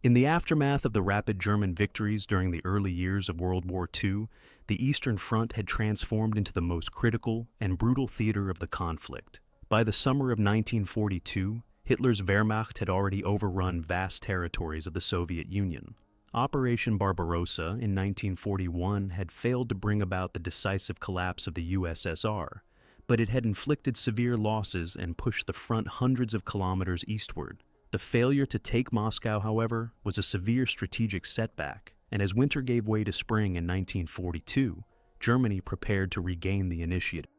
In the aftermath of the rapid German victories during the early years of World War II, the Eastern Front had transformed into the most critical and brutal theater of the conflict. By the summer of 1942, Hitler's Wehrmacht had already overrun vast territories of the Soviet Union. Operation Barbarossa in 1941 had failed to bring about the decisive collapse of the USSR, but it had inflicted severe losses and pushed the front hundreds of kilometers eastward. The failure to take Moscow, however, was a severe strategic setback, and as winter gave way to spring in 1942, Germany prepared to regain the initiative.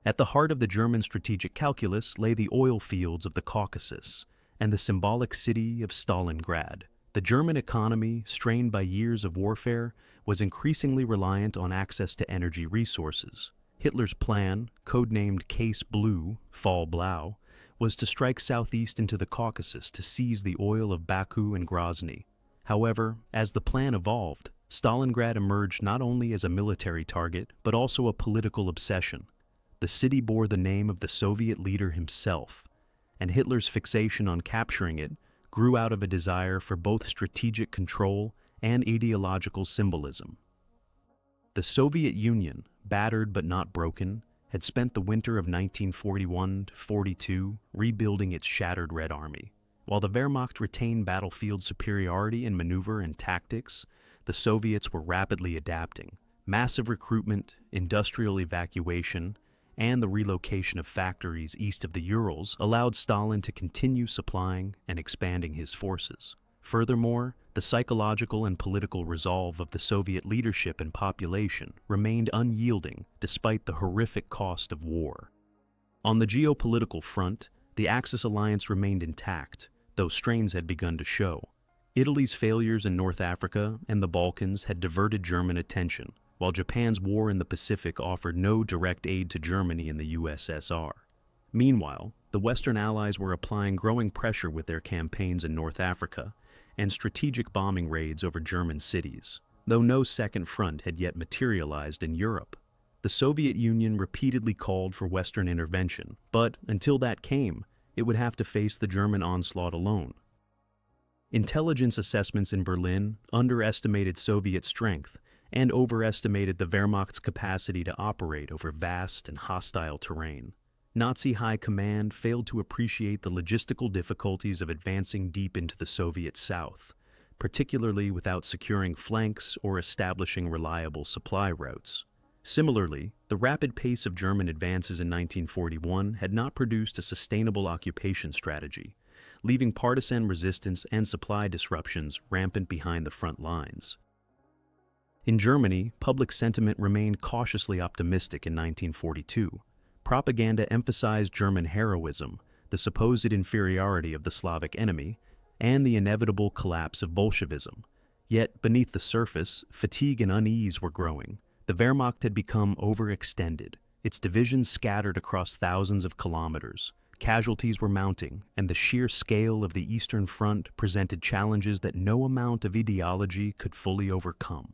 At the heart of the German strategic calculus lay the oil fields of the Caucasus and the symbolic city of Stalingrad. The German economy, strained by years of warfare, was increasingly reliant on access to energy resources. Hitler's plan, codenamed Case Blue, Fall Blau, was to strike southeast into the Caucasus to seize the oil of Baku and Grozny. However, as the plan evolved, Stalingrad emerged not only as a military target, but also a political obsession. The city bore the name of the Soviet leader himself, and Hitler's fixation on capturing it grew out of a desire for both strategic control and ideological symbolism. The Soviet Union, battered but not broken, had spent the winter of 1941-42 rebuilding its shattered Red Army. While the Wehrmacht retained battlefield superiority in maneuver and tactics, the Soviets were rapidly adapting. Massive recruitment, industrial evacuation, and the relocation of factories east of the Urals allowed Stalin to continue supplying and expanding his forces. Furthermore, the psychological and political resolve of the Soviet leadership and population remained unyielding despite the horrific cost of war. On the geopolitical front, the Axis alliance remained intact, though strains had begun to show. Italy's failures in North Africa and the Balkans had diverted German attention, while Japan's war in the Pacific offered no direct aid to Germany and the USSR. Meanwhile, the Western Allies were applying growing pressure with their campaigns in North Africa and strategic bombing raids over German cities, though no second front had yet materialized in Europe. The Soviet Union repeatedly called for Western intervention, but until that came, it would have to face the German onslaught alone. Intelligence assessments in Berlin underestimated Soviet strength and overestimated the Wehrmacht's capacity to operate over vast and hostile terrain. Nazi high command failed to appreciate the logistical difficulties of advancing deep into the Soviet South, particularly without securing flanks or establishing reliable supply routes. Similarly, the rapid pace of German advances in 1941 had not produced a sustainable occupation strategy, leaving partisan resistance and supply disruptions rampant behind the front lines. In Germany, public sentiment remained cautiously optimistic in 1942. Propaganda emphasized German heroism, the supposed inferiority of the Slavic enemy, and the inevitable collapse of Bolshevism. Yet, beneath the surface, fatigue and unease were growing. The Wehrmacht had become overextended, its divisions scattered across thousands of kilometers. Casualties were mounting, and the sheer scale of the Eastern Front presented challenges that no amount of ideology could fully overcome.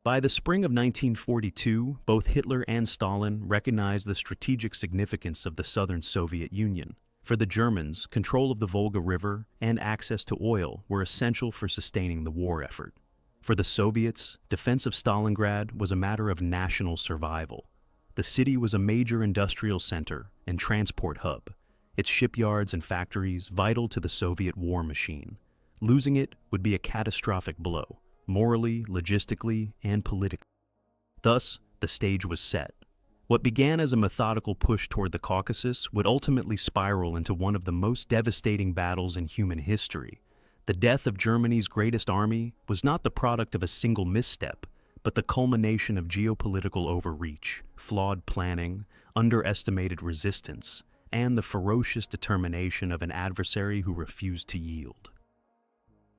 By the spring of 1942, both Hitler and Stalin recognized the strategic significance of the Southern Soviet Union. For the Germans, control of the Volga River and access to oil were essential for sustaining the war effort. For the Soviets, defense of Stalingrad was a matter of national survival. The city was a major industrial center and transport hub, its shipyards and factories vital to the Soviet war machine. Losing it would be a catastrophic blow, morally, logistically, and politically. Thus, the stage was set. What began as a methodical push toward the Caucasus would ultimately spiral into one of the most devastating battles in human history. The death of Germany's greatest army was not the product of a single misstep, but the culmination of geopolitical overreach, flawed planning, underestimated resistance, and the ferocious determination of an adversary who refused to yield.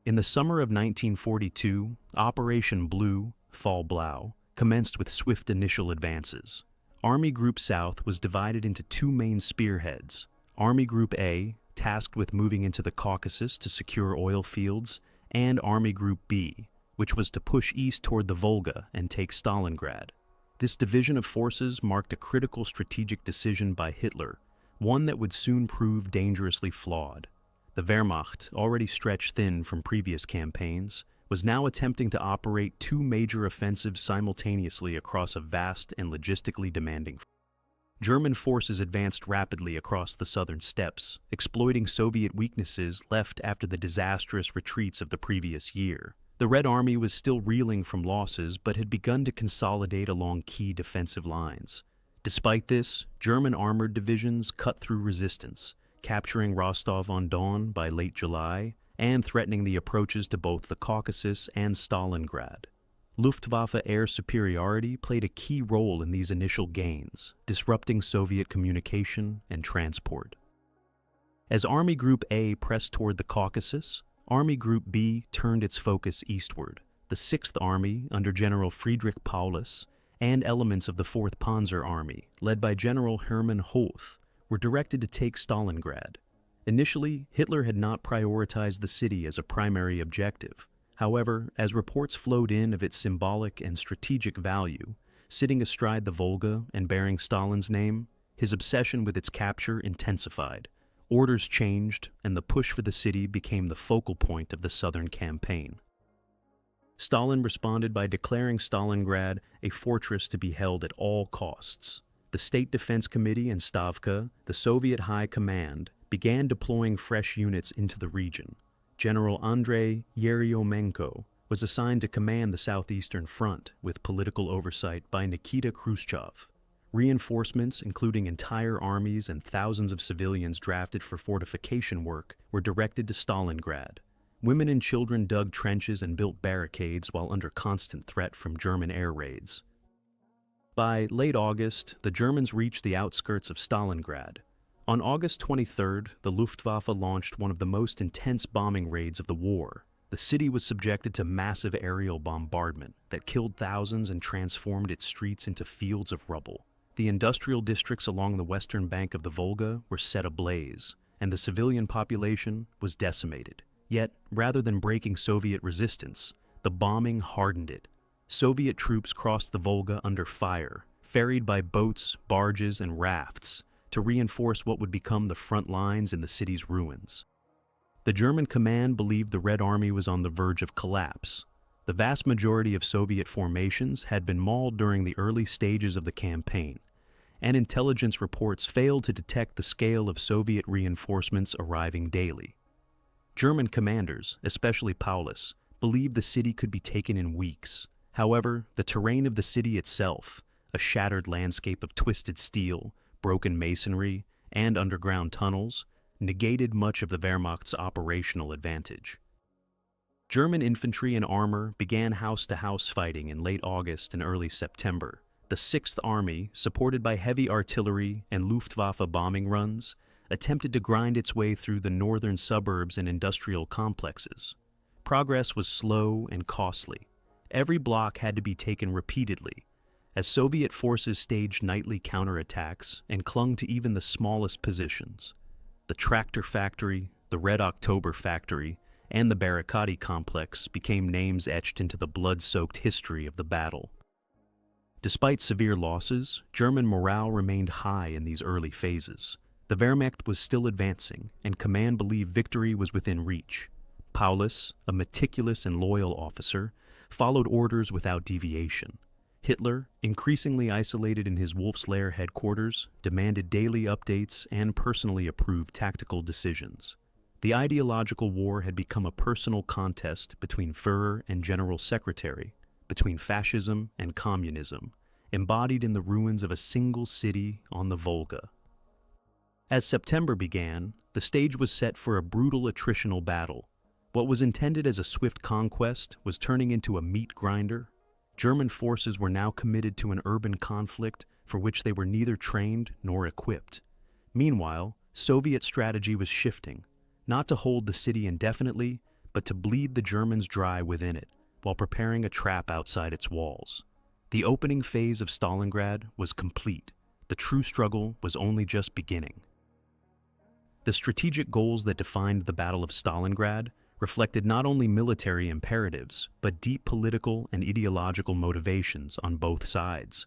In the summer of 1942, Operation Blue, Fall Blau, commenced with swift initial advances. Army Group South was divided into two main spearheads. Army Group A, tasked with moving into the Caucasus to secure oil fields, and Army Group B, which was to push east toward the Volga and take Stalingrad. This division of forces marked a critical strategic decision by Hitler, one that would soon prove dangerously flawed. The Wehrmacht, already stretched thin from previous campaigns, was now attempting to operate two major offensives simultaneously across a vast and logistically demanding front. German forces advanced rapidly across the southern steppes, exploiting Soviet weaknesses left after the disastrous retreats of the previous year. The Red Army was still reeling from losses but had begun to consolidate along key defensive lines. Despite this, German armored divisions cut through resistance, capturing Rostov-on-Don by late July and threatening the approaches to both the Caucasus and Stalingrad. Luftwaffe air superiority played a key role in these initial gains, disrupting Soviet communication and transport. As Army Group A pressed toward the Caucasus, Army Group B turned its focus eastward. The 6th Army, under General Friedrich Paulus, and elements of the 4th Panzer Army, led by General Hermann Hoth, were directed to take Stalingrad. Initially, Hitler had not prioritized the city as a primary objective. However, as reports flowed in of its symbolic and strategic value, sitting astride the Volga and bearing Stalin's name, his obsession with its capture intensified. Orders changed, and the push for the city became the focal point of the southern campaign. Stalin responded by declaring Stalingrad a fortress to be held at all costs. The State Defense Committee and Stavka, the Soviet High Command, began deploying fresh units into the region. General Andrei Yeryomenko was assigned to command the southeastern front, with political oversight by Nikita Khrushchev. Reinforcements, including entire armies and thousands of civilians drafted for fortification work, were directed to Stalingrad. Women and children dug trenches and built barricades while under constant threat from German air raids. By late August, the Germans reached the outskirts of Stalingrad. On August 23rd, the Luftwaffe launched one of the most intense bombing raids of the war. The city was subjected to massive aerial bombardment that killed thousands and transformed its streets into fields of rubble. The industrial districts along the western bank of the Volga were set ablaze, and the civilian population was decimated. Yet, rather than breaking Soviet resistance, the bombing hardened it. Soviet troops crossed the Volga under fire, ferried by boats, barges, and rafts, to reinforce what would become the front lines in the city's ruins. The German command believed the Red Army was on the verge of collapse. The vast majority of Soviet formations had been mauled during the early stages of the campaign, and intelligence reports failed to detect the scale of Soviet reinforcements arriving daily. German commanders, especially Paulus, believed the city could be taken in weeks. However, the terrain of the city itself, a shattered landscape of twisted steel, broken masonry, and underground tunnels, negated much of the Wehrmacht's operational advantage. German infantry and armor began house-to-house fighting in late August and early September. The 6th Army, supported by heavy artillery and Luftwaffe bombing runs, attempted to grind its way through the northern suburbs and industrial complexes. Progress was slow and costly. Every block had to be taken repeatedly, as Soviet forces staged nightly counterattacks and clung to even the smallest positions. The Tractor Factory, the Red October Factory, and the Barricadi Complex became names etched into the blood-soaked history of the battle. Despite severe losses, German morale remained high in these early phases. The Wehrmacht was still advancing, and command believed victory was within reach. Paulus, a meticulous and loyal officer, followed orders without deviation. Hitler, increasingly isolated in his Wolf's Lair headquarters, demanded daily updates and personally approved tactical decisions. The ideological war had become a personal contest between Führer and General Secretary, between fascism and communism, embodied in the ruins of a single city on the Volga. As September began, the stage was set for a brutal attritional battle. What was intended as a swift conquest was turning into a meat grinder. German forces were now committed to an urban conflict for which they were neither trained nor equipped. Meanwhile, Soviet strategy was shifting, not to hold the city indefinitely, but to bleed the Germans dry within it, while preparing a trap outside its walls. The opening phase of Stalingrad was complete. The true struggle was only just beginning. The strategic goals that defined the Battle of Stalingrad reflected not only military imperatives, but deep political and ideological motivations on both sides.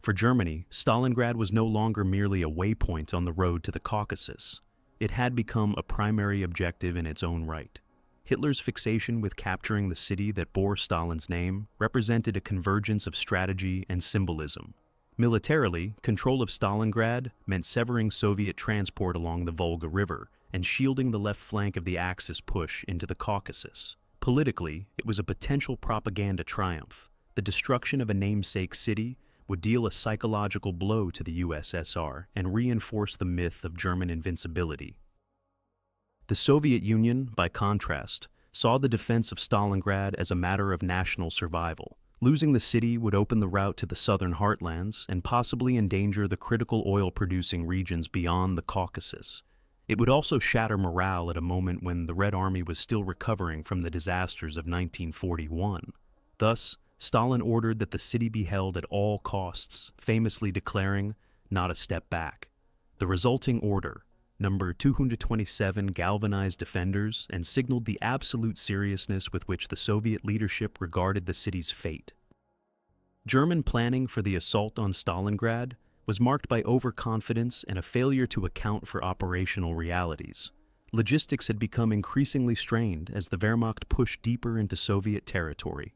For Germany, Stalingrad was no longer merely a waypoint on the road to the Caucasus. it had become a primary objective in its own right. Hitler's fixation with capturing the city that bore Stalin's name represented a convergence of strategy and symbolism. Militarily, control of Stalingrad meant severing Soviet transport along the Volga River and shielding the left flank of the Axis push into the Caucasus. Politically, it was a potential propaganda triumph. The destruction of a namesake city would deal a psychological blow to the USSR and reinforce the myth of German invincibility. The Soviet Union, by contrast, saw the defense of Stalingrad as a matter of national survival. Losing the city would open the route to the southern heartlands and possibly endanger the critical oil-producing regions beyond the Caucasus. It would also shatter morale at a moment when the Red Army was still recovering from the disasters of 1941. Thus, Stalin ordered that the city be held at all costs, famously declaring, "Not a step back." The resulting order, number 227, galvanized defenders and signaled the absolute seriousness with which the Soviet leadership regarded the city's fate. German planning for the assault on Stalingrad was marked by overconfidence and a failure to account for operational realities. Logistics had become increasingly strained as the Wehrmacht pushed deeper into Soviet territory.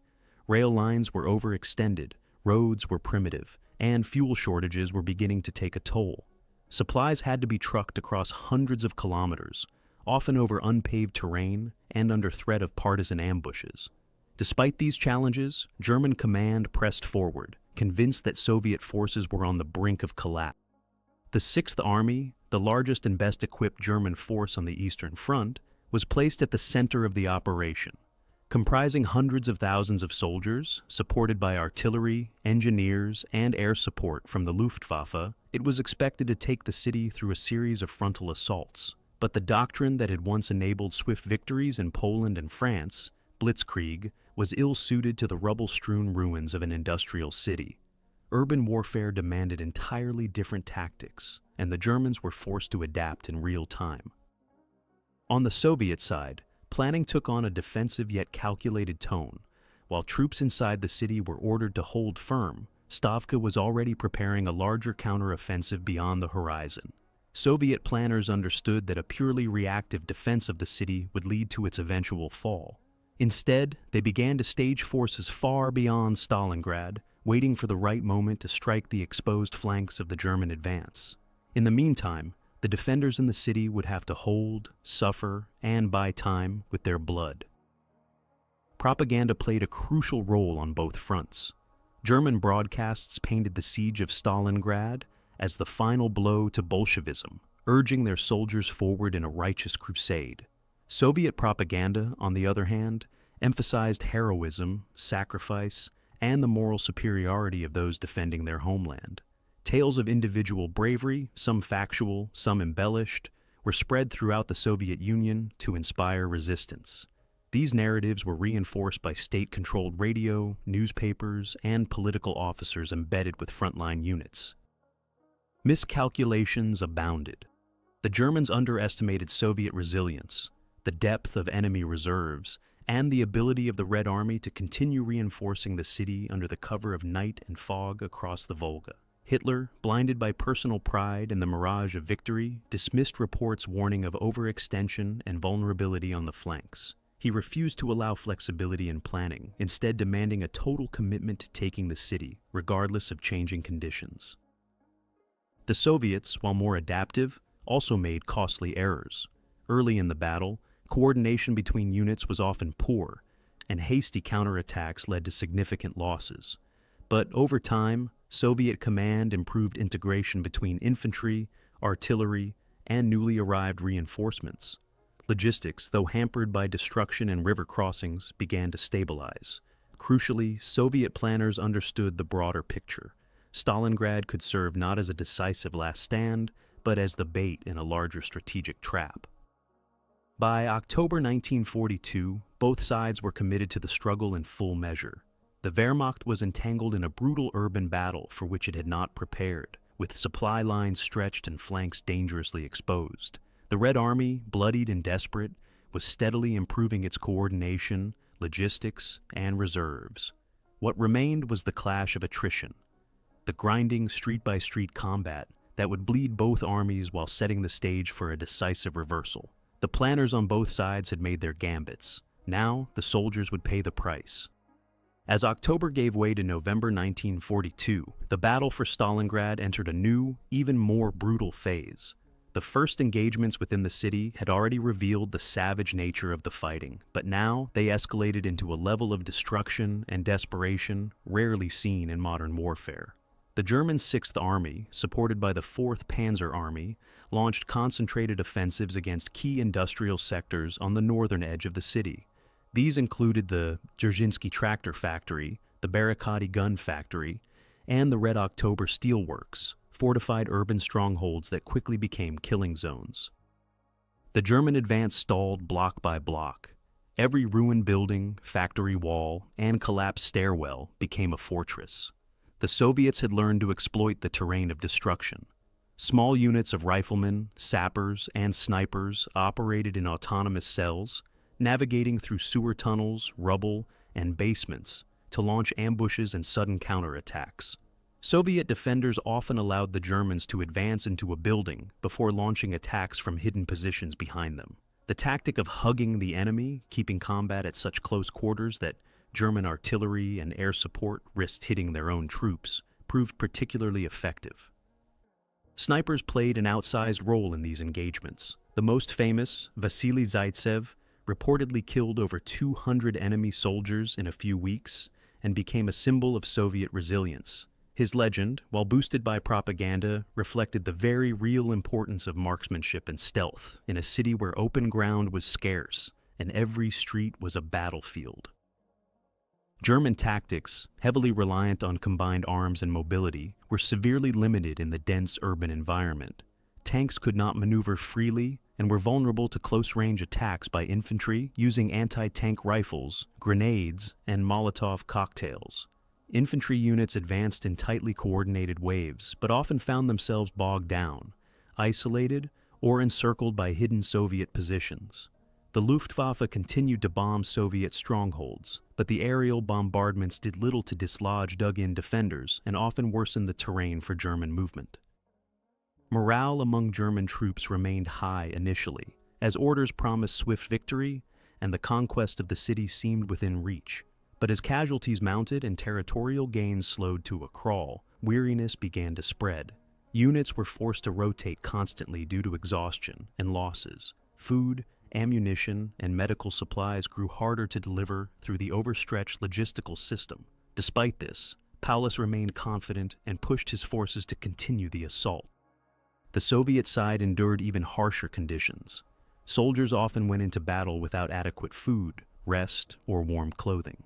Rail lines were overextended, roads were primitive, and fuel shortages were beginning to take a toll. Supplies had to be trucked across hundreds of kilometers, often over unpaved terrain and under threat of partisan ambushes. Despite these challenges, German command pressed forward, convinced that Soviet forces were on the brink of collapse. The Sixth Army, the largest and best equipped German force on the Eastern Front, was placed at the center of the operation. Comprising hundreds of thousands of soldiers, supported by artillery, engineers, and air support from the Luftwaffe, it was expected to take the city through a series of frontal assaults. But the doctrine that had once enabled swift victories in Poland and France, blitzkrieg, was ill-suited to the rubble-strewn ruins of an industrial city. Urban warfare demanded entirely different tactics, and the Germans were forced to adapt in real time. On the Soviet side, planning took on a defensive yet calculated tone. While troops inside the city were ordered to hold firm, Stavka was already preparing a larger counteroffensive beyond the horizon. Soviet planners understood that a purely reactive defense of the city would lead to its eventual fall. Instead, they began to stage forces far beyond Stalingrad, waiting for the right moment to strike the exposed flanks of the German advance. In the meantime, the defenders in the city would have to hold, suffer, and buy time with their blood. Propaganda played a crucial role on both fronts. German broadcasts painted the siege of Stalingrad as the final blow to Bolshevism, urging their soldiers forward in a righteous crusade. Soviet propaganda, on the other hand, emphasized heroism, sacrifice, and the moral superiority of those defending their homeland. Tales of individual bravery, some factual, some embellished, were spread throughout the Soviet Union to inspire resistance. These narratives were reinforced by state-controlled radio, newspapers, and political officers embedded with frontline units. Miscalculations abounded. The Germans underestimated Soviet resilience, the depth of enemy reserves, and the ability of the Red Army to continue reinforcing the city under the cover of night and fog across the Volga. Hitler, blinded by personal pride and the mirage of victory, dismissed reports warning of overextension and vulnerability on the flanks. He refused to allow flexibility in planning, instead demanding a total commitment to taking the city, regardless of changing conditions. The Soviets, while more adaptive, also made costly errors. Early in the battle, coordination between units was often poor, and hasty counterattacks led to significant losses. But over time, Soviet command improved integration between infantry, artillery, and newly arrived reinforcements. Logistics, though hampered by destruction and river crossings, began to stabilize. Crucially, Soviet planners understood the broader picture. Stalingrad could serve not as a decisive last stand, but as the bait in a larger strategic trap. By October 1942, both sides were committed to the struggle in full measure. The Wehrmacht was entangled in a brutal urban battle for which it had not prepared, with supply lines stretched and flanks dangerously exposed. The Red Army, bloodied and desperate, was steadily improving its coordination, logistics, and reserves. What remained was the clash of attrition. The grinding street-by-street combat that would bleed both armies while setting the stage for a decisive reversal. The planners on both sides had made their gambits. Now, the soldiers would pay the price. As October gave way to November 1942, the battle for Stalingrad entered a new, even more brutal phase. The first engagements within the city had already revealed the savage nature of the fighting, but now they escalated into a level of destruction and desperation rarely seen in modern warfare. The German Sixth Army, supported by the 4th Panzer Army, launched concentrated offensives against key industrial sectors on the northern edge of the city. These included the Dzerzhinsky Tractor Factory, the Barricadi Gun Factory, and the Red October Steel Works, fortified urban strongholds that quickly became killing zones. The German advance stalled block by block. Every ruined building, factory wall, and collapsed stairwell became a fortress. The Soviets had learned to exploit the terrain of destruction. Small units of riflemen, sappers, and snipers operated in autonomous cells, navigating through sewer tunnels, rubble, and basements to launch ambushes and sudden counterattacks. Soviet defenders often allowed the Germans to advance into a building before launching attacks from hidden positions behind them. The tactic of hugging the enemy, keeping combat at such close quarters that German artillery and air support risked hitting their own troops, proved particularly effective. Snipers played an outsized role in these engagements. The most famous, Vasily Zaitsev, reportedly killed over 200 enemy soldiers in a few weeks and became a symbol of Soviet resilience. His legend, while boosted by propaganda, reflected the very real importance of marksmanship and stealth in a city where open ground was scarce and every street was a battlefield. German tactics, heavily reliant on combined arms and mobility, were severely limited in the dense urban environment. Tanks could not maneuver freely and were vulnerable to close-range attacks by infantry using anti-tank rifles, grenades, and Molotov cocktails. Infantry units advanced in tightly coordinated waves, but often found themselves bogged down, isolated, or encircled by hidden Soviet positions. The Luftwaffe continued to bomb Soviet strongholds, but the aerial bombardments did little to dislodge dug-in defenders and often worsened the terrain for German movement. Morale among German troops remained high initially, as orders promised swift victory and the conquest of the city seemed within reach. But as casualties mounted and territorial gains slowed to a crawl, weariness began to spread. Units were forced to rotate constantly due to exhaustion and losses. Food, ammunition, and medical supplies grew harder to deliver through the overstretched logistical system. Despite this, Paulus remained confident and pushed his forces to continue the assault. The Soviet side endured even harsher conditions. Soldiers often went into battle without adequate food, rest, or warm clothing.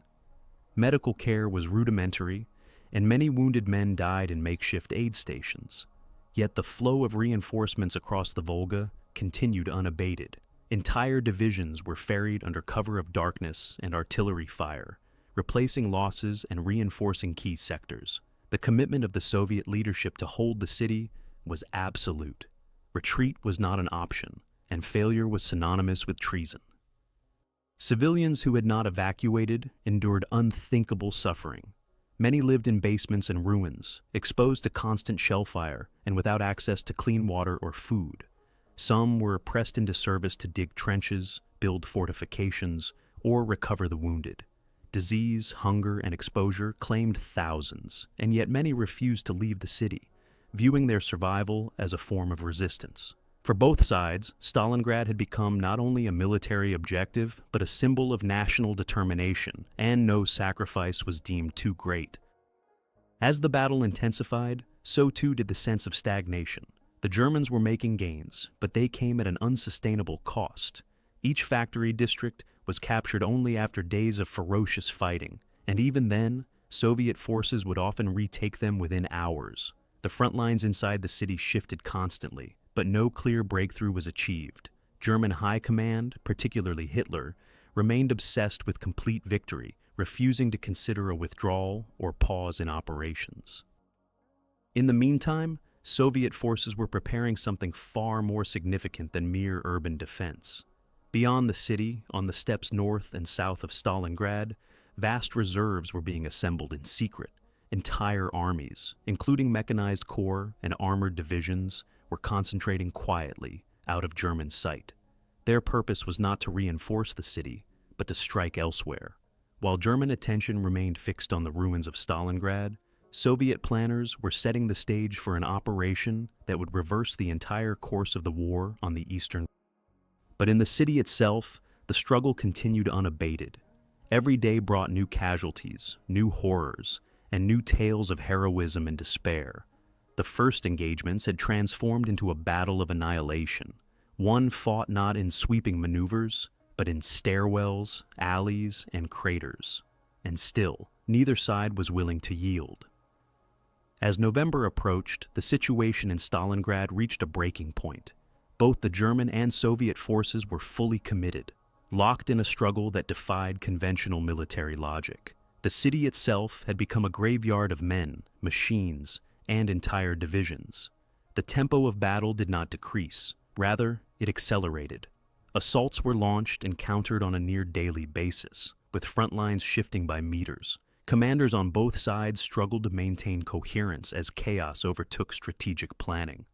Medical care was rudimentary, and many wounded men died in makeshift aid stations. Yet the flow of reinforcements across the Volga continued unabated. Entire divisions were ferried under cover of darkness and artillery fire, replacing losses and reinforcing key sectors. The commitment of the Soviet leadership to hold the city was absolute. Retreat was not an option, and failure was synonymous with treason. Civilians who had not evacuated endured unthinkable suffering. Many lived in basements and ruins, exposed to constant shell fire and without access to clean water or food. Some were pressed into service to dig trenches, build fortifications, or recover the wounded. Disease, hunger, and exposure claimed thousands, and yet many refused to leave the city, viewing their survival as a form of resistance. For both sides, Stalingrad had become not only a military objective, but a symbol of national determination, and no sacrifice was deemed too great. As the battle intensified, so too did the sense of stagnation. The Germans were making gains, but they came at an unsustainable cost. Each factory district was captured only after days of ferocious fighting, and even then, Soviet forces would often retake them within hours. The front lines inside the city shifted constantly, but no clear breakthrough was achieved. German high command, particularly Hitler, remained obsessed with complete victory, refusing to consider a withdrawal or pause in operations. In the meantime, Soviet forces were preparing something far more significant than mere urban defense. Beyond the city, on the steppes north and south of Stalingrad, vast reserves were being assembled in secret, Entire armies, including mechanized corps and armored divisions, were concentrating quietly out of German sight. Their purpose was not to reinforce the city, but to strike elsewhere. While German attention remained fixed on the ruins of Stalingrad, Soviet planners were setting the stage for an operation that would reverse the entire course of the war on the eastern. But in the city itself, the struggle continued unabated. Every day brought new casualties, new horrors, and new tales of heroism and despair. The first engagements had transformed into a battle of annihilation, one fought not in sweeping maneuvers, but in stairwells, alleys, and craters. And still, neither side was willing to yield. As November approached, the situation in Stalingrad reached a breaking point. Both the German and Soviet forces were fully committed, locked in a struggle that defied conventional military logic. The city itself had become a graveyard of men, machines, and entire divisions. The tempo of battle did not decrease. Rather, it accelerated. Assaults were launched and countered on a near-daily basis, with front lines shifting by meters. Commanders on both sides struggled to maintain coherence as chaos overtook strategic planning.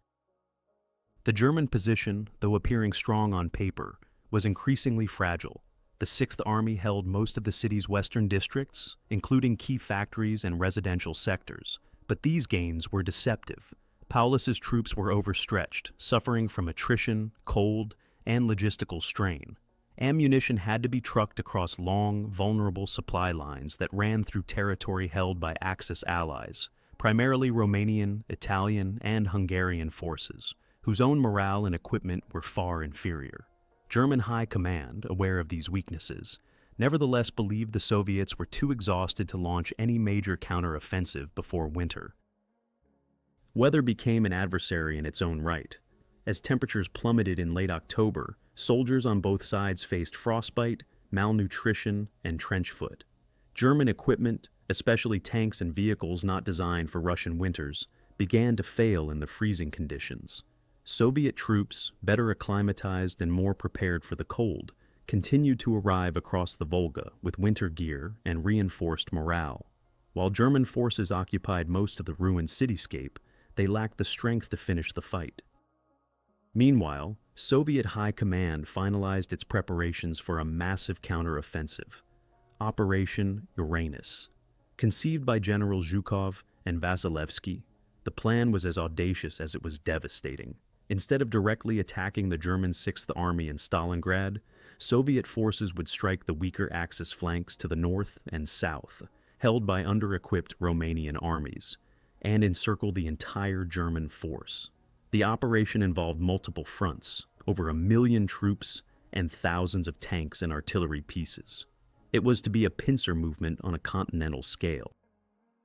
The German position, though appearing strong on paper, was increasingly fragile. The Sixth Army held most of the city's western districts, including key factories and residential sectors, but these gains were deceptive. Paulus's troops were overstretched, suffering from attrition, cold, and logistical strain. Ammunition had to be trucked across long, vulnerable supply lines that ran through territory held by Axis allies, primarily Romanian, Italian, and Hungarian forces, whose own morale and equipment were far inferior. German high command, aware of these weaknesses, nevertheless believed the Soviets were too exhausted to launch any major counteroffensive before winter. Weather became an adversary in its own right. As temperatures plummeted in late October, soldiers on both sides faced frostbite, malnutrition, and trench foot. German equipment, especially tanks and vehicles not designed for Russian winters, began to fail in the freezing conditions. Soviet troops, better acclimatized and more prepared for the cold, continued to arrive across the Volga with winter gear and reinforced morale. While German forces occupied most of the ruined cityscape, they lacked the strength to finish the fight. Meanwhile, Soviet high command finalized its preparations for a massive counteroffensive, Operation Uranus. Conceived by Generals Zhukov and Vasilevsky, the plan was as audacious as it was devastating. Instead of directly attacking the German Sixth Army in Stalingrad, Soviet forces would strike the weaker Axis flanks to the north and south, held by under-equipped Romanian armies, and encircle the entire German force. The operation involved multiple fronts, over 1 million troops, and thousands of tanks and artillery pieces. It was to be a pincer movement on a continental scale.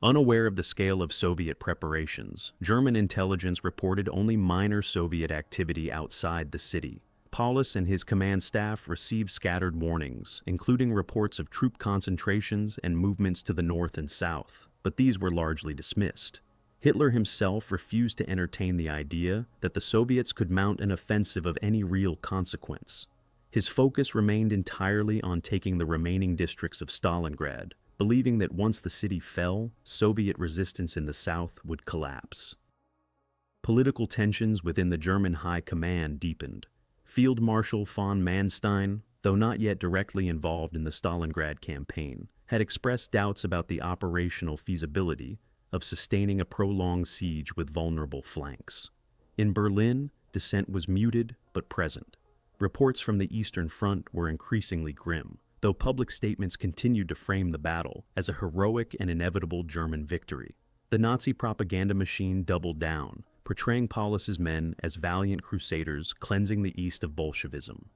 Unaware of the scale of Soviet preparations, German intelligence reported only minor Soviet activity outside the city. Paulus and his command staff received scattered warnings, including reports of troop concentrations and movements to the north and south, but these were largely dismissed. Hitler himself refused to entertain the idea that the Soviets could mount an offensive of any real consequence. His focus remained entirely on taking the remaining districts of Stalingrad, believing that once the city fell, Soviet resistance in the south would collapse. Political tensions within the German high command deepened. Field Marshal von Manstein, though not yet directly involved in the Stalingrad campaign, had expressed doubts about the operational feasibility of sustaining a prolonged siege with vulnerable flanks. In Berlin, dissent was muted but present. Reports from the Eastern Front were increasingly grim, though public statements continued to frame the battle as a heroic and inevitable German victory. The Nazi propaganda machine doubled down, portraying Paulus's men as valiant crusaders cleansing the East of Bolshevism.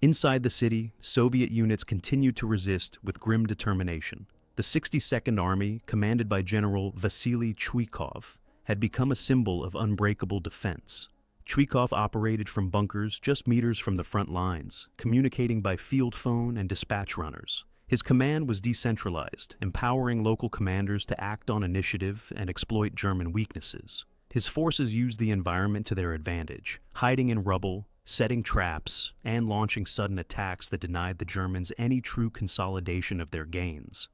Inside the city, Soviet units continued to resist with grim determination. The 62nd Army, commanded by General Vasily Chuikov, had become a symbol of unbreakable defense. Chuikov operated from bunkers just meters from the front lines, communicating by field phone and dispatch runners. His command was decentralized, empowering local commanders to act on initiative and exploit German weaknesses. His forces used the environment to their advantage, hiding in rubble, setting traps, and launching sudden attacks that denied the Germans any true consolidation of their gains.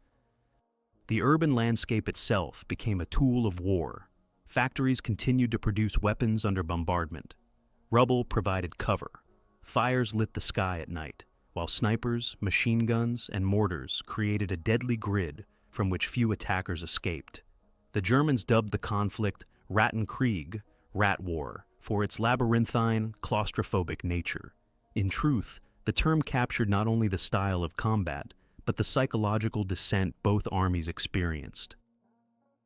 The urban landscape itself became a tool of war. Factories continued to produce weapons under bombardment. Rubble provided cover. Fires lit the sky at night, while snipers, machine guns, and mortars created a deadly grid from which few attackers escaped. The Germans dubbed the conflict Rattenkrieg, Rat War, for its labyrinthine, claustrophobic nature. In truth, the term captured not only the style of combat, but the psychological descent both armies experienced.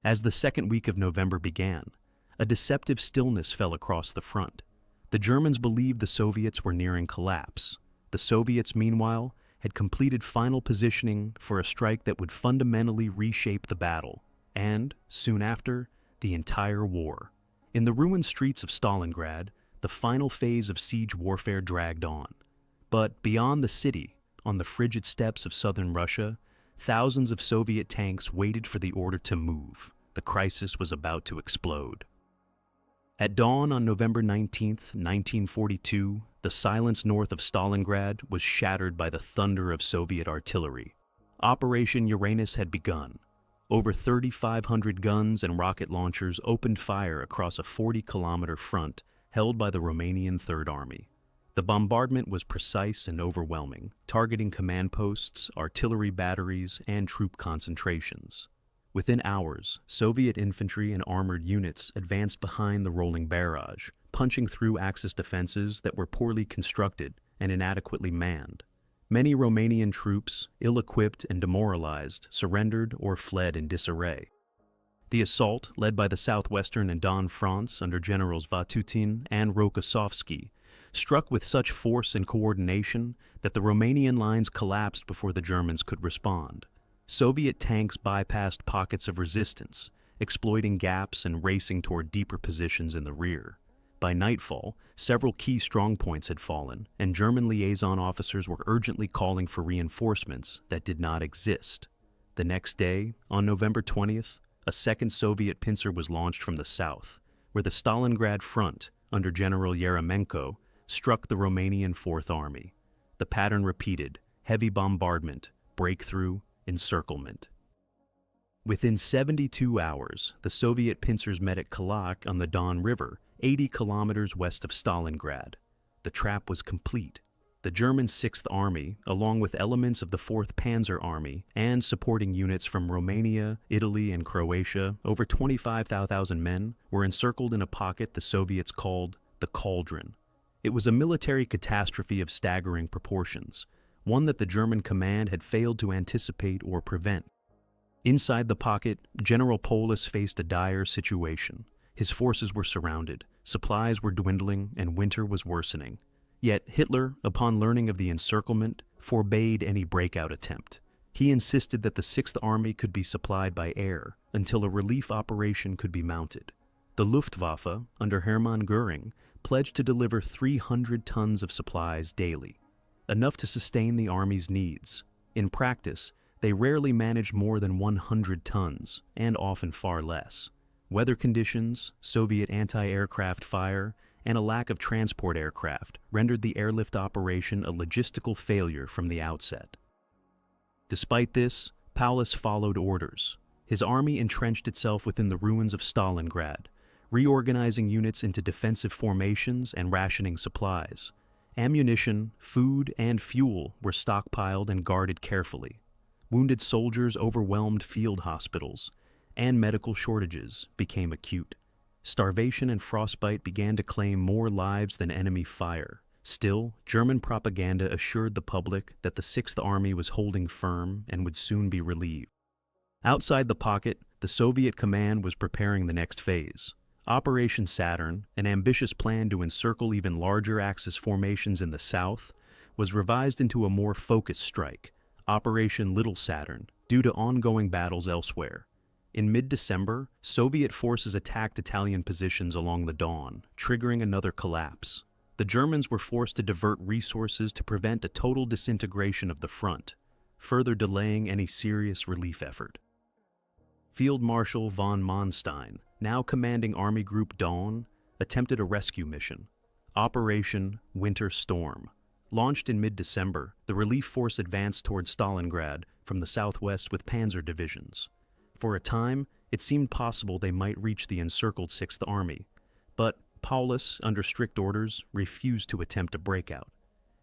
As the second week of November began, a deceptive stillness fell across the front. The Germans believed the Soviets were nearing collapse. The Soviets, meanwhile, had completed final positioning for a strike that would fundamentally reshape the battle, and, soon after, the entire war. In the ruined streets of Stalingrad, the final phase of siege warfare dragged on. But beyond the city, on the frigid steppes of southern Russia, thousands of Soviet tanks waited for the order to move. The crisis was about to explode. At dawn on November 19, 1942, the silence north of Stalingrad was shattered by the thunder of Soviet artillery. Operation Uranus had begun. Over 3,500 guns and rocket launchers opened fire across a 40-kilometer front held by the Romanian Third Army. The bombardment was precise and overwhelming, targeting command posts, artillery batteries, and troop concentrations. Within hours, Soviet infantry and armored units advanced behind the rolling barrage, punching through Axis defenses that were poorly constructed and inadequately manned. Many Romanian troops, ill-equipped and demoralized, surrendered or fled in disarray. The assault, led by the Southwestern and Don Fronts under Generals Vatutin and Rokossovsky, struck with such force and coordination that the Romanian lines collapsed before the Germans could respond. Soviet tanks bypassed pockets of resistance, exploiting gaps and racing toward deeper positions in the rear. By nightfall, several key strongpoints had fallen, and German liaison officers were urgently calling for reinforcements that did not exist. The next day, on November 20th, a second Soviet pincer was launched from the south, where the Stalingrad front, under General Yeremenko, struck the Romanian Fourth Army. The pattern repeated: heavy bombardment, breakthrough, encirclement. Within 72 hours, the Soviet pincers met at Kalak on the Don River, 80 kilometers west of Stalingrad. The trap was complete. The German Sixth Army, along with elements of the 4th Panzer Army and supporting units from Romania, Italy, and Croatia, over 25,000 men, were encircled in a pocket the Soviets called the Cauldron. It was a military catastrophe of staggering proportions, one that the German command had failed to anticipate or prevent. Inside the pocket, General Polis faced a dire situation. His forces were surrounded, supplies were dwindling, and winter was worsening. Yet Hitler, upon learning of the encirclement, forbade any breakout attempt. He insisted that the Sixth Army could be supplied by air until a relief operation could be mounted. The Luftwaffe, under Hermann Göring, pledged to deliver 300 tons of supplies daily, enough to sustain the Army's needs. In practice, they rarely managed more than 100 tons, and often far less. Weather conditions, Soviet anti-aircraft fire, and a lack of transport aircraft rendered the airlift operation a logistical failure from the outset. Despite this, Paulus followed orders. His army entrenched itself within the ruins of Stalingrad, reorganizing units into defensive formations and rationing supplies. Ammunition, food, and fuel were stockpiled and guarded carefully. Wounded soldiers overwhelmed field hospitals, and medical shortages became acute. Starvation and frostbite began to claim more lives than enemy fire. Still, German propaganda assured the public that the Sixth Army was holding firm and would soon be relieved. Outside the pocket, the Soviet command was preparing the next phase. Operation Saturn, an ambitious plan to encircle even larger Axis formations in the south, was revised into a more focused strike, Operation Little Saturn, due to ongoing battles elsewhere. In mid-December, Soviet forces attacked Italian positions along the Don, triggering another collapse. The Germans were forced to divert resources to prevent a total disintegration of the front, further delaying any serious relief effort. Field Marshal von Manstein, now commanding Army Group Dawn, attempted a rescue mission, Operation Winter Storm. Launched in mid-December, the relief force advanced toward Stalingrad from the southwest with panzer divisions. For a time, it seemed possible they might reach the encircled Sixth Army, but Paulus, under strict orders, refused to attempt a breakout.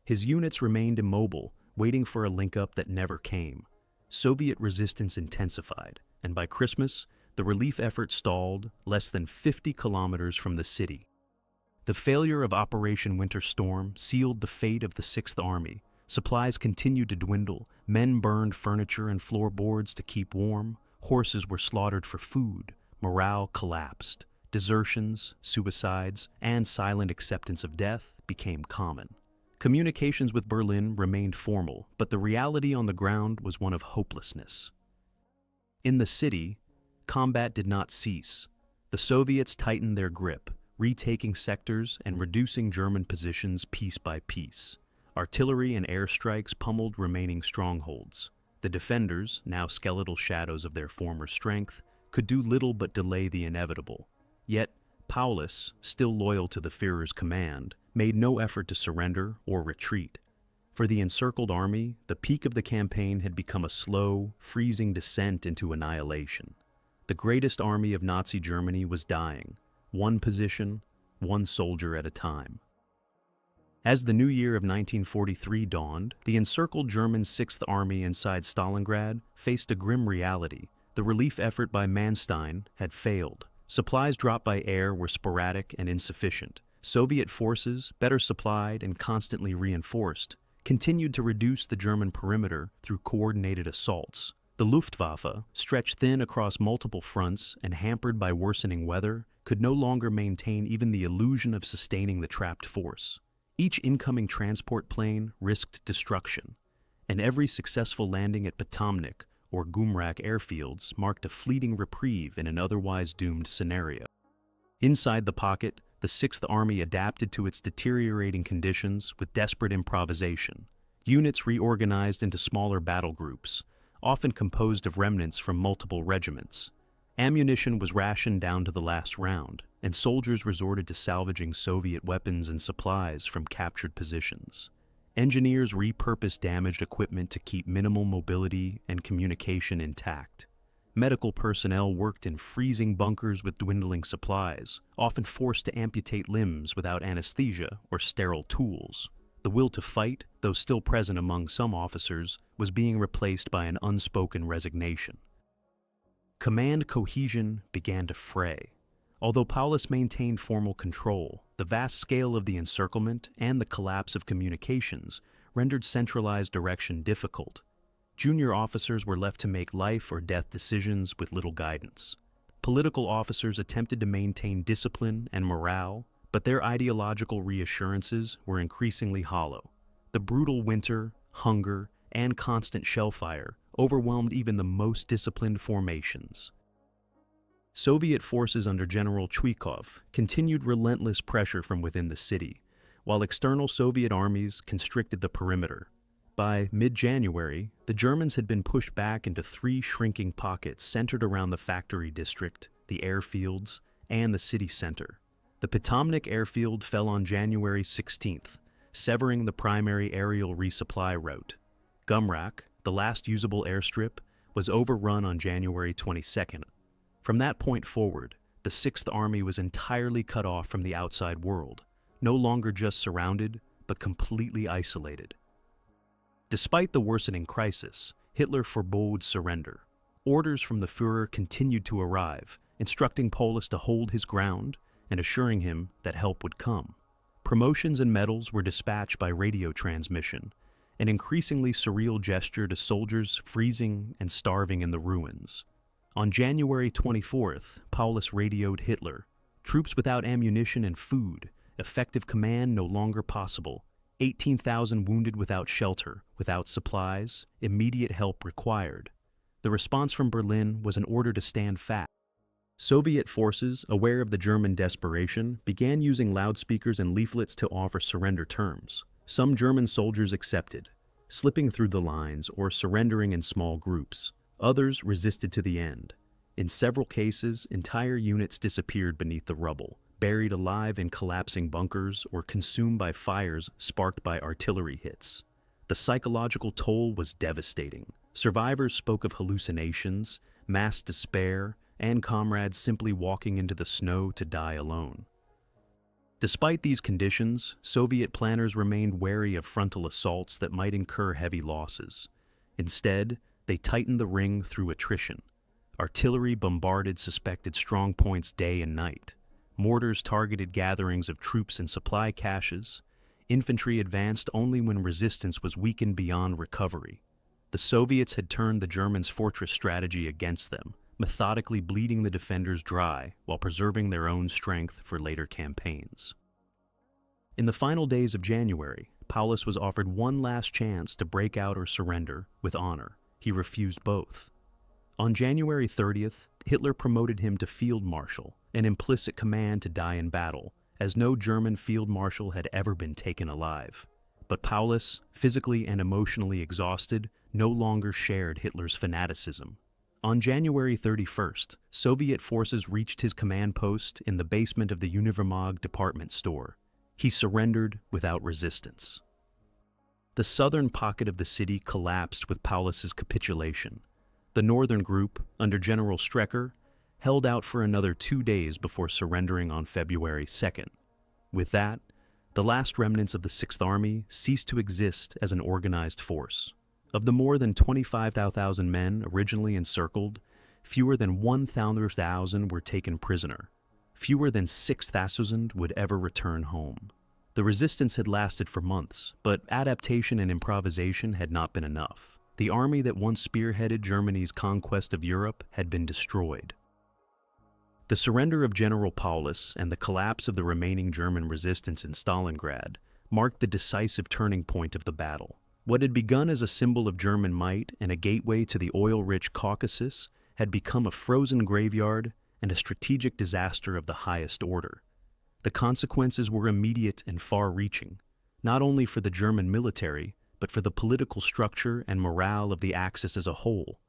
His units remained immobile, waiting for a link-up that never came. Soviet resistance intensified, and by Christmas, the relief effort stalled less than 50 kilometers from the city. The failure of Operation Winter Storm sealed the fate of the Sixth Army. Supplies continued to dwindle, men burned furniture and floorboards to keep warm, horses were slaughtered for food, morale collapsed. Desertions, suicides, and silent acceptance of death became common. Communications with Berlin remained formal, but the reality on the ground was one of hopelessness. In the city, combat did not cease. The Soviets tightened their grip, retaking sectors and reducing German positions piece by piece. Artillery and airstrikes pummeled remaining strongholds. The defenders, now skeletal shadows of their former strength, could do little but delay the inevitable. Yet, Paulus, still loyal to the Führer's command, made no effort to surrender or retreat. For the encircled army, the peak of the campaign had become a slow, freezing descent into annihilation. The greatest army of Nazi Germany was dying, one position, one soldier at a time. As the new year of 1943 dawned, the encircled German Sixth Army inside Stalingrad faced a grim reality. The relief effort by Manstein had failed. Supplies dropped by air were sporadic and insufficient. Soviet forces, better supplied and constantly reinforced, continued to reduce the German perimeter through coordinated assaults. The Luftwaffe, stretched thin across multiple fronts and hampered by worsening weather, could no longer maintain even the illusion of sustaining the trapped force. Each incoming transport plane risked destruction, and every successful landing at Potomnik or Gumrak airfields marked a fleeting reprieve in an otherwise doomed scenario. Inside the pocket, the Sixth Army adapted to its deteriorating conditions with desperate improvisation. Units reorganized into smaller battle groups, often composed of remnants from multiple regiments. Ammunition was rationed down to the last round, and soldiers resorted to salvaging Soviet weapons and supplies from captured positions. Engineers repurposed damaged equipment to keep minimal mobility and communication intact. Medical personnel worked in freezing bunkers with dwindling supplies, often forced to amputate limbs without anesthesia or sterile tools. The will to fight, though still present among some officers, was being replaced by an unspoken resignation. Command cohesion began to fray. Although Paulus maintained formal control, the vast scale of the encirclement and the collapse of communications rendered centralized direction difficult. Junior officers were left to make life or death decisions with little guidance. Political officers attempted to maintain discipline and morale, but their ideological reassurances were increasingly hollow. The brutal winter, hunger, and constant shellfire overwhelmed even the most disciplined formations. Soviet forces under General Chuikov continued relentless pressure from within the city, while external Soviet armies constricted the perimeter. By mid-January, the Germans had been pushed back into 3 shrinking pockets centered around the factory district, the airfields, and the city center. The Potomnik airfield fell on January 16th, severing the primary aerial resupply route. Gumrak, the last usable airstrip, was overrun on January 22nd. From that point forward, the Sixth Army was entirely cut off from the outside world, no longer just surrounded, but completely isolated. Despite the worsening crisis, Hitler forebode surrender. Orders from the Führer continued to arrive, instructing Paulus to hold his ground and assuring him that help would come. Promotions and medals were dispatched by radio transmission, an increasingly surreal gesture to soldiers freezing and starving in the ruins. On January 24th, Paulus radioed Hitler, "Troops without ammunition and food, effective command no longer possible, 18,000 wounded without shelter, without supplies, immediate help required." The response from Berlin was an order to stand fast. Soviet forces, aware of the German desperation, began using loudspeakers and leaflets to offer surrender terms. Some German soldiers accepted, slipping through the lines or surrendering in small groups. Others resisted to the end. In several cases, entire units disappeared beneath the rubble, buried alive in collapsing bunkers or consumed by fires sparked by artillery hits. The psychological toll was devastating. Survivors spoke of hallucinations, mass despair, and comrades simply walking into the snow to die alone. Despite these conditions, Soviet planners remained wary of frontal assaults that might incur heavy losses. Instead, they tightened the ring through attrition. Artillery bombarded suspected strongpoints day and night. Mortars targeted gatherings of troops and supply caches. Infantry advanced only when resistance was weakened beyond recovery. The Soviets had turned the Germans' fortress strategy against them, methodically bleeding the defenders dry while preserving their own strength for later campaigns. In the final days of January, Paulus was offered one last chance to break out or surrender with honor. He refused both. On January 30th, Hitler promoted him to field marshal, an implicit command to die in battle, as no German field marshal had ever been taken alive. But Paulus, physically and emotionally exhausted, no longer shared Hitler's fanaticism. On January 31st, Soviet forces reached his command post in the basement of the Univermag department store. He surrendered without resistance. The southern pocket of the city collapsed with Paulus's capitulation. The northern group, under General Strecker, held out for another 2 days before surrendering on February 2nd. With that, the last remnants of the Sixth Army ceased to exist as an organized force. Of the more than 25,000 men originally encircled, fewer than 1,000 were taken prisoner. Fewer than 6,000 would ever return home. The resistance had lasted for months, but adaptation and improvisation had not been enough. The army that once spearheaded Germany's conquest of Europe had been destroyed. The surrender of General Paulus and the collapse of the remaining German resistance in Stalingrad marked the decisive turning point of the battle. What had begun as a symbol of German might and a gateway to the oil-rich Caucasus had become a frozen graveyard and a strategic disaster of the highest order. The consequences were immediate and far-reaching, not only for the German military, but for the political structure and morale of the Axis as a whole.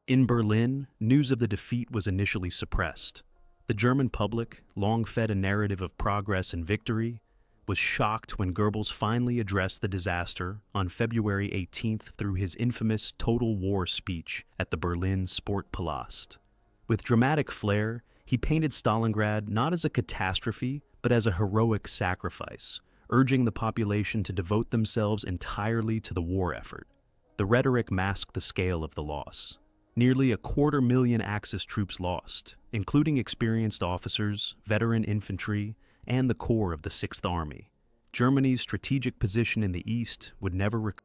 In Berlin, news of the defeat was initially suppressed. The German public, long fed a narrative of progress and victory, was shocked when Goebbels finally addressed the disaster on February 18th through his infamous total war speech at the Berlin Sportpalast. With dramatic flair, he painted Stalingrad not as a catastrophe, but as a heroic sacrifice, urging the population to devote themselves entirely to the war effort. The rhetoric masked the scale of the loss. Nearly 250,000 Axis troops lost, including experienced officers, veteran infantry, and the core of the Sixth Army. Germany's strategic position in the east would never recover.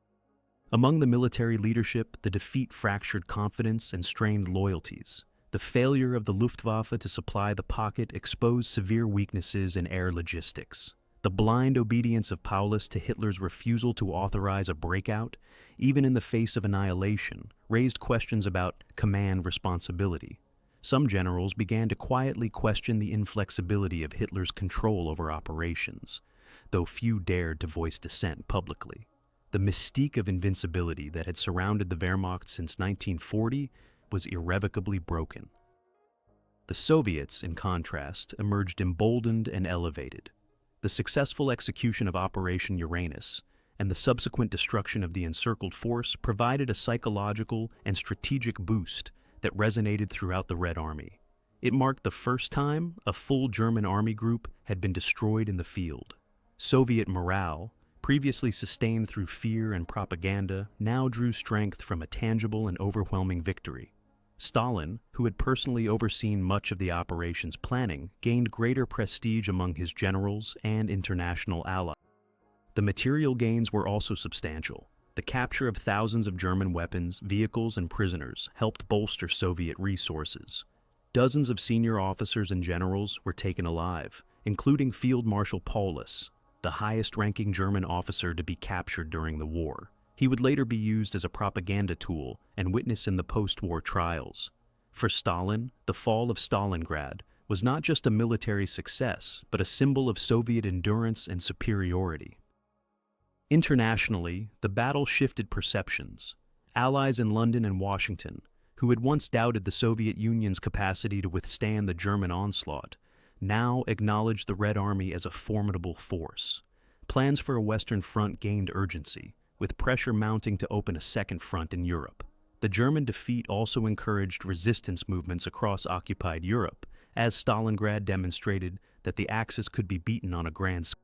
Among the military leadership, the defeat fractured confidence and strained loyalties. The failure of the Luftwaffe to supply the pocket exposed severe weaknesses in air logistics. The blind obedience of Paulus to Hitler's refusal to authorize a breakout, even in the face of annihilation, raised questions about command responsibility. Some generals began to quietly question the inflexibility of Hitler's control over operations, though few dared to voice dissent publicly. The mystique of invincibility that had surrounded the Wehrmacht since 1940 was irrevocably broken. The Soviets, in contrast, emerged emboldened and elevated. The successful execution of Operation Uranus and the subsequent destruction of the encircled force provided a psychological and strategic boost that resonated throughout the Red Army. It marked the first time a full German army group had been destroyed in the field. Soviet morale, previously sustained through fear and propaganda, now drew strength from a tangible and overwhelming victory. Stalin, who had personally overseen much of the operation's planning, gained greater prestige among his generals and international allies. The material gains were also substantial. The capture of thousands of German weapons, vehicles, and prisoners helped bolster Soviet resources. Dozens of senior officers and generals were taken alive, including Field Marshal Paulus, the highest-ranking German officer to be captured during the war. He would later be used as a propaganda tool and witness in the post-war trials. For Stalin, the fall of Stalingrad was not just a military success, but a symbol of Soviet endurance and superiority. Internationally, the battle shifted perceptions. Allies in London and Washington, who had once doubted the Soviet Union's capacity to withstand the German onslaught, now acknowledged the Red Army as a formidable force. Plans for a Western front gained urgency, with pressure mounting to open a second front in Europe. The German defeat also encouraged resistance movements across occupied Europe, as Stalingrad demonstrated that the Axis could be beaten on a grand scale.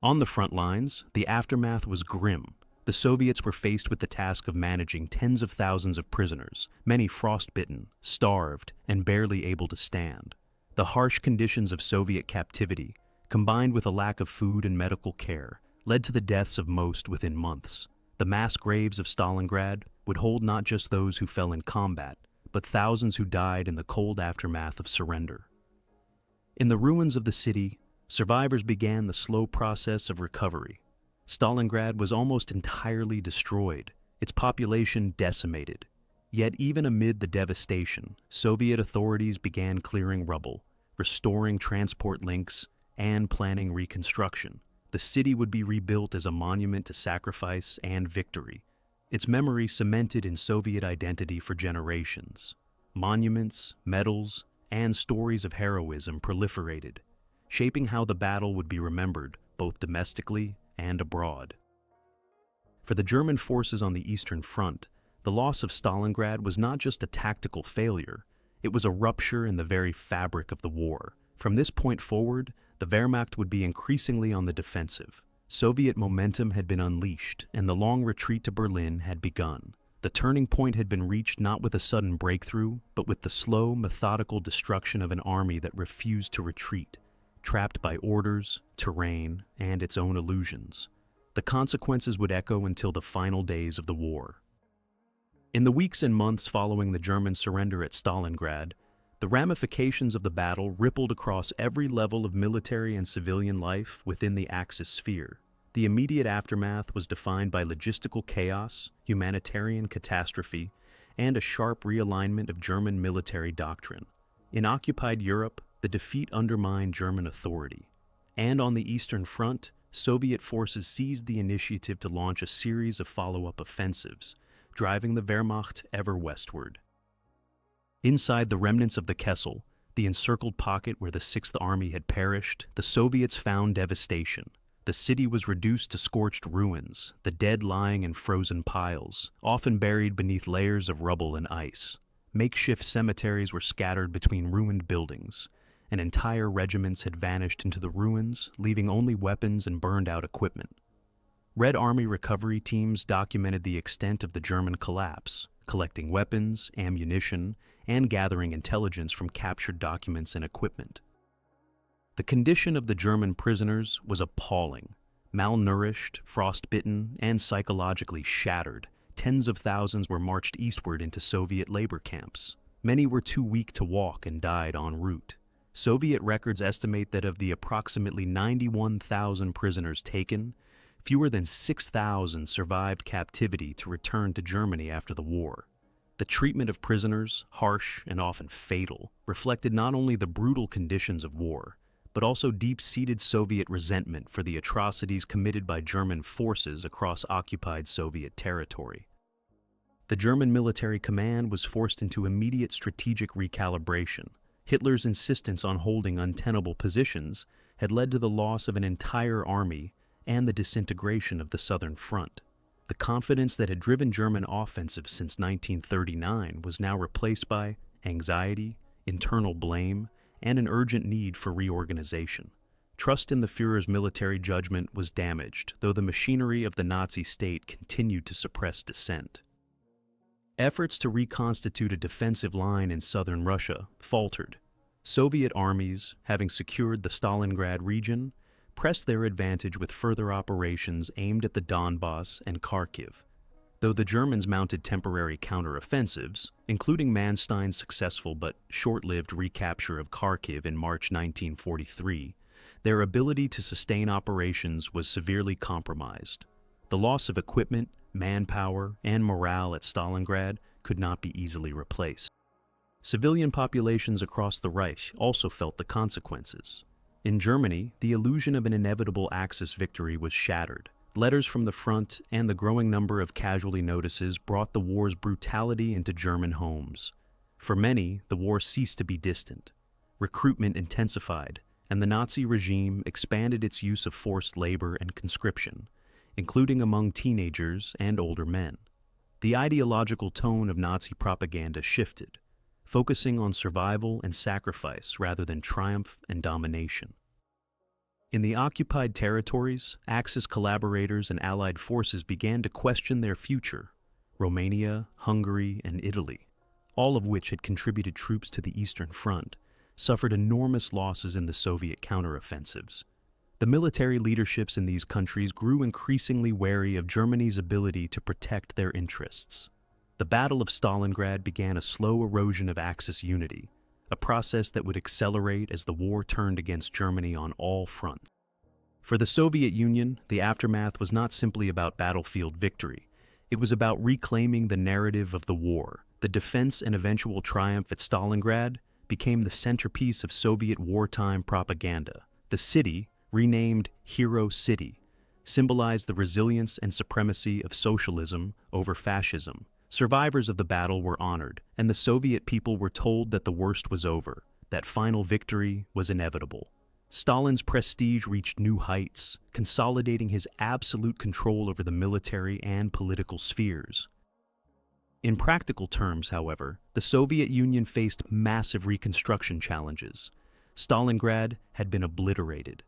On the front lines, the aftermath was grim. The Soviets were faced with the task of managing tens of thousands of prisoners, many frostbitten, starved, and barely able to stand. The harsh conditions of Soviet captivity, combined with a lack of food and medical care, led to the deaths of most within months. The mass graves of Stalingrad would hold not just those who fell in combat, but thousands who died in the cold aftermath of surrender. In the ruins of the city, survivors began the slow process of recovery. Stalingrad was almost entirely destroyed, its population decimated. Yet even amid the devastation, Soviet authorities began clearing rubble, restoring transport links, and planning reconstruction. The city would be rebuilt as a monument to sacrifice and victory, its memory cemented in Soviet identity for generations. Monuments, medals, and stories of heroism proliferated, shaping how the battle would be remembered both domestically and abroad. For the German forces on the Eastern Front, the loss of Stalingrad was not just a tactical failure, it was a rupture in the very fabric of the war. From this point forward, the Wehrmacht would be increasingly on the defensive. Soviet momentum had been unleashed, and the long retreat to Berlin had begun. The turning point had been reached not with a sudden breakthrough, but with the slow, methodical destruction of an army that refused to retreat, trapped by orders, terrain, and its own illusions. The consequences would echo until the final days of the war. In the weeks and months following the German surrender at Stalingrad, the ramifications of the battle rippled across every level of military and civilian life within the Axis sphere. The immediate aftermath was defined by logistical chaos, humanitarian catastrophe, and a sharp realignment of German military doctrine. In occupied Europe, the defeat undermined German authority. And on the Eastern Front, Soviet forces seized the initiative to launch a series of follow-up offensives, driving the Wehrmacht ever westward. Inside the remnants of the Kessel, the encircled pocket where the Sixth Army had perished, the Soviets found devastation. The city was reduced to scorched ruins, the dead lying in frozen piles, often buried beneath layers of rubble and ice. Makeshift cemeteries were scattered between ruined buildings, and entire regiments had vanished into the ruins, leaving only weapons and burned-out equipment. Red Army recovery teams documented the extent of the German collapse, collecting weapons, ammunition, and gathering intelligence from captured documents and equipment. The condition of the German prisoners was appalling. Malnourished, frostbitten, and psychologically shattered, tens of thousands were marched eastward into Soviet labor camps. Many were too weak to walk and died en route. Soviet records estimate that of the approximately 91,000 prisoners taken, fewer than 6,000 survived captivity to return to Germany after the war. The treatment of prisoners, harsh and often fatal, reflected not only the brutal conditions of war, but also deep-seated Soviet resentment for the atrocities committed by German forces across occupied Soviet territory. The German military command was forced into immediate strategic recalibration. Hitler's insistence on holding untenable positions had led to the loss of an entire army and the disintegration of the Southern Front. The confidence that had driven German offensives since 1939 was now replaced by anxiety, internal blame, and an urgent need for reorganization. Trust in the Führer's military judgment was damaged, though the machinery of the Nazi state continued to suppress dissent. Efforts to reconstitute a defensive line in southern Russia faltered. Soviet armies, having secured the Stalingrad region, pressed their advantage with further operations aimed at the Donbass and Kharkiv. Though the Germans mounted temporary counteroffensives, including Manstein's successful but short-lived recapture of Kharkiv in March 1943, their ability to sustain operations was severely compromised. The loss of equipment, manpower, and morale at Stalingrad could not be easily replaced. Civilian populations across the Reich also felt the consequences. In Germany, the illusion of an inevitable Axis victory was shattered. Letters from the front and the growing number of casualty notices brought the war's brutality into German homes. For many, the war ceased to be distant. Recruitment intensified, and the Nazi regime expanded its use of forced labor and conscription, including among teenagers and older men. The ideological tone of Nazi propaganda shifted, focusing on survival and sacrifice rather than triumph and domination. In the occupied territories, Axis collaborators and Allied forces began to question their future. Romania, Hungary, and Italy, all of which had contributed troops to the Eastern Front, suffered enormous losses in the Soviet counteroffensives. The military leaderships in these countries grew increasingly wary of Germany's ability to protect their interests. The Battle of Stalingrad began a slow erosion of Axis unity, a process that would accelerate as the war turned against Germany on all fronts. For the Soviet Union, the aftermath was not simply about battlefield victory. It was about reclaiming the narrative of the war. The defense and eventual triumph at Stalingrad became the centerpiece of Soviet wartime propaganda. The city, renamed Hero City, symbolized the resilience and supremacy of socialism over fascism. Survivors of the battle were honored, and the Soviet people were told that the worst was over, that final victory was inevitable. Stalin's prestige reached new heights, consolidating his absolute control over the military and political spheres. In practical terms, however, the Soviet Union faced massive reconstruction challenges. Stalingrad had been obliterated.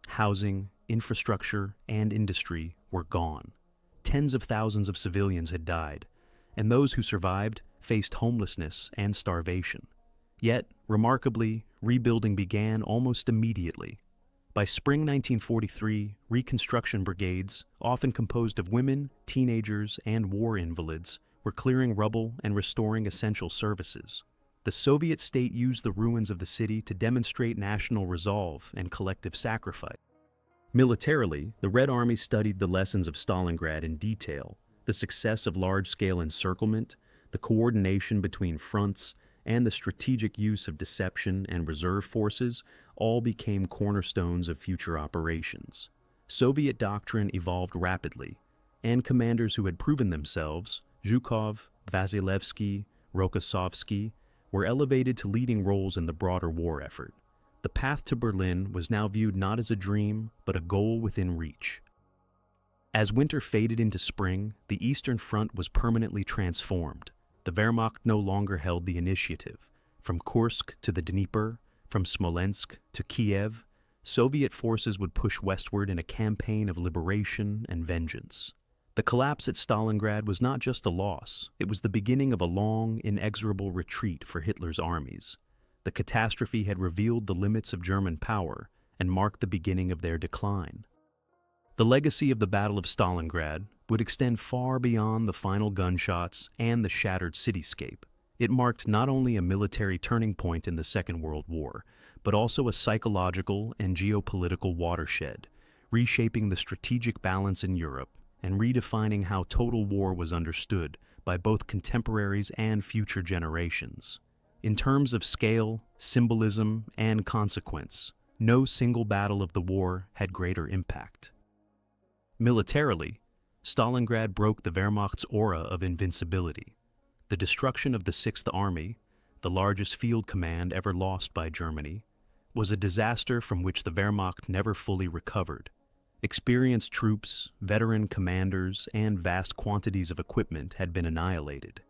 Housing, infrastructure, and industry were gone. Tens of thousands of civilians had died, and those who survived faced homelessness and starvation. Yet, remarkably, rebuilding began almost immediately. By spring 1943, reconstruction brigades, often composed of women, teenagers, and war invalids, were clearing rubble and restoring essential services. The Soviet state used the ruins of the city to demonstrate national resolve and collective sacrifice. Militarily, the Red Army studied the lessons of Stalingrad in detail. The success of large-scale encirclement, the coordination between fronts, and the strategic use of deception and reserve forces all became cornerstones of future operations. Soviet doctrine evolved rapidly, and commanders who had proven themselves, Zhukov, Vasilevsky, Rokossovsky, were elevated to leading roles in the broader war effort. The path to Berlin was now viewed not as a dream, but a goal within reach. As winter faded into spring, the Eastern Front was permanently transformed. The Wehrmacht no longer held the initiative. From Kursk to the Dnieper, from Smolensk to Kiev, Soviet forces would push westward in a campaign of liberation and vengeance. The collapse at Stalingrad was not just a loss, it was the beginning of a long, inexorable retreat for Hitler's armies. The catastrophe had revealed the limits of German power and marked the beginning of their decline. The legacy of the Battle of Stalingrad would extend far beyond the final gunshots and the shattered cityscape. It marked not only a military turning point in the Second World War, but also a psychological and geopolitical watershed, reshaping the strategic balance in Europe and redefining how total war was understood by both contemporaries and future generations. In terms of scale, symbolism, and consequence, no single battle of the war had greater impact. Militarily, Stalingrad broke the Wehrmacht's aura of invincibility. The destruction of the Sixth Army, the largest field command ever lost by Germany, was a disaster from which the Wehrmacht never fully recovered. Experienced troops, veteran commanders, and vast quantities of equipment had been annihilated.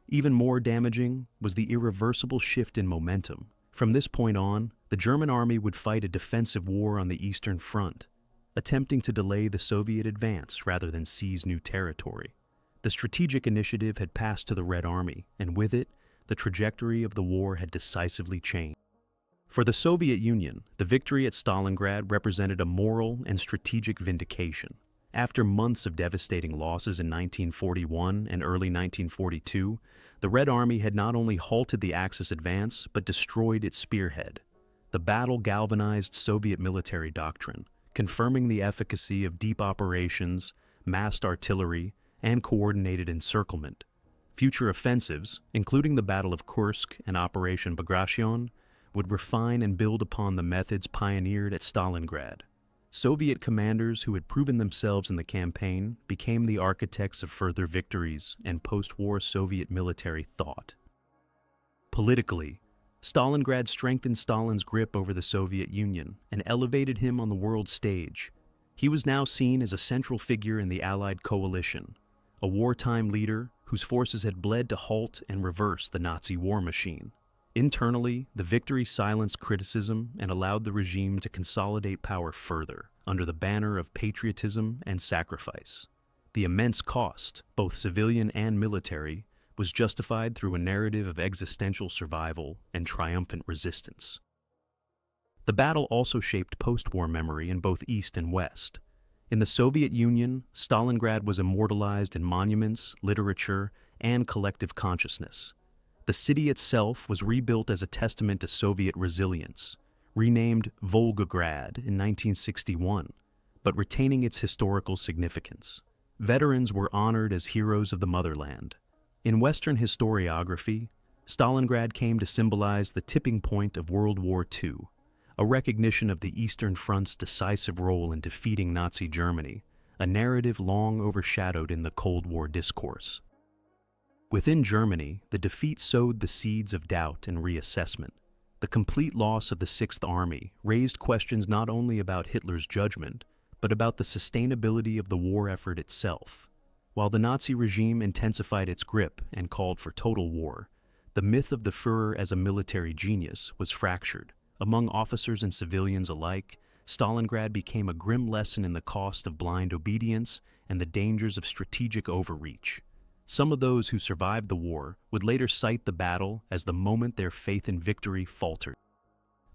Even more damaging was the irreversible shift in momentum. From this point on, the German army would fight a defensive war on the Eastern Front, attempting to delay the Soviet advance rather than seize new territory. The strategic initiative had passed to the Red Army, and with it, the trajectory of the war had decisively changed. For the Soviet Union, the victory at Stalingrad represented a moral and strategic vindication. After months of devastating losses in 1941 and early 1942, the Red Army had not only halted the Axis advance, but destroyed its spearhead. The battle galvanized Soviet military doctrine, confirming the efficacy of deep operations, massed artillery, and coordinated encirclement. Future offensives, including the Battle of Kursk and Operation Bagration, would refine and build upon the methods pioneered at Stalingrad. Soviet commanders who had proven themselves in the campaign became the architects of further victories and post-war Soviet military thought. Politically, Stalingrad strengthened Stalin's grip over the Soviet Union and elevated him on the world stage. He was now seen as a central figure in the Allied coalition, a wartime leader whose forces had bled to halt and reverse the Nazi war machine. Internally, the victory silenced criticism and allowed the regime to consolidate power further, under the banner of patriotism and sacrifice. The immense cost, both civilian and military, was justified through a narrative of existential survival and triumphant resistance. The battle also shaped post-war memory in both East and West. In the Soviet Union, Stalingrad was immortalized in monuments, literature, and collective consciousness. The city itself was rebuilt as a testament to Soviet resilience, renamed Volgograd in 1961, but retaining its historical significance. Veterans were honored as heroes of the motherland. In Western historiography, Stalingrad came to symbolize the tipping point of World War II, a recognition of the Eastern Front's decisive role in defeating Nazi Germany, a narrative long overshadowed in the Cold War discourse. Within Germany, the defeat sowed the seeds of doubt and reassessment. The complete loss of the Sixth Army raised questions not only about Hitler's judgment, but about the sustainability of the war effort itself. While the Nazi regime intensified its grip and called for total war, the myth of the Führer as a military genius was fractured. Among officers and civilians alike, Stalingrad became a grim lesson in the cost of blind obedience and the dangers of strategic overreach. Some of those who survived the war would later cite the battle as the moment their faith in victory faltered.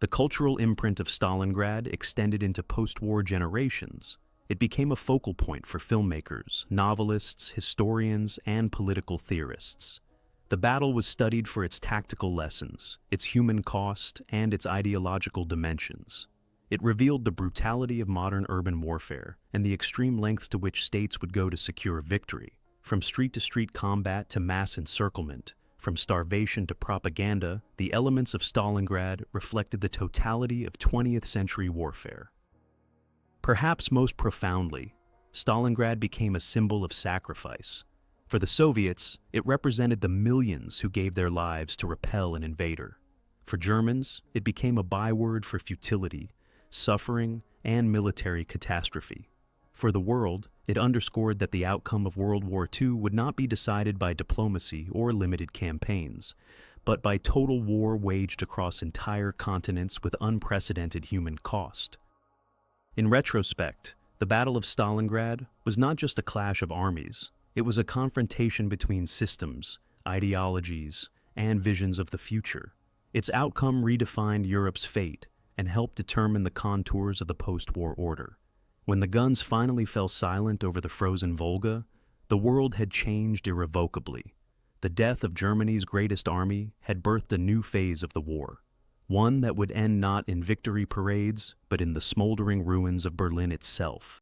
The cultural imprint of Stalingrad extended into post-war generations. It became a focal point for filmmakers, novelists, historians, and political theorists. The battle was studied for its tactical lessons, its human cost, and its ideological dimensions. It revealed the brutality of modern urban warfare and the extreme lengths to which states would go to secure victory. From street-to-street combat to mass encirclement, from starvation to propaganda, the elements of Stalingrad reflected the totality of 20th century warfare. Perhaps most profoundly, Stalingrad became a symbol of sacrifice. For the Soviets, it represented the millions who gave their lives to repel an invader. For Germans, it became a byword for futility, suffering, and military catastrophe. For the world, it underscored that the outcome of World War II would not be decided by diplomacy or limited campaigns, but by total war waged across entire continents with unprecedented human cost. In retrospect, the Battle of Stalingrad was not just a clash of armies. It was a confrontation between systems, ideologies, and visions of the future. Its outcome redefined Europe's fate and helped determine the contours of the post-war order. When the guns finally fell silent over the frozen Volga, the world had changed irrevocably. The death of Germany's greatest army had birthed a new phase of the war, one that would end not in victory parades, but in the smoldering ruins of Berlin itself.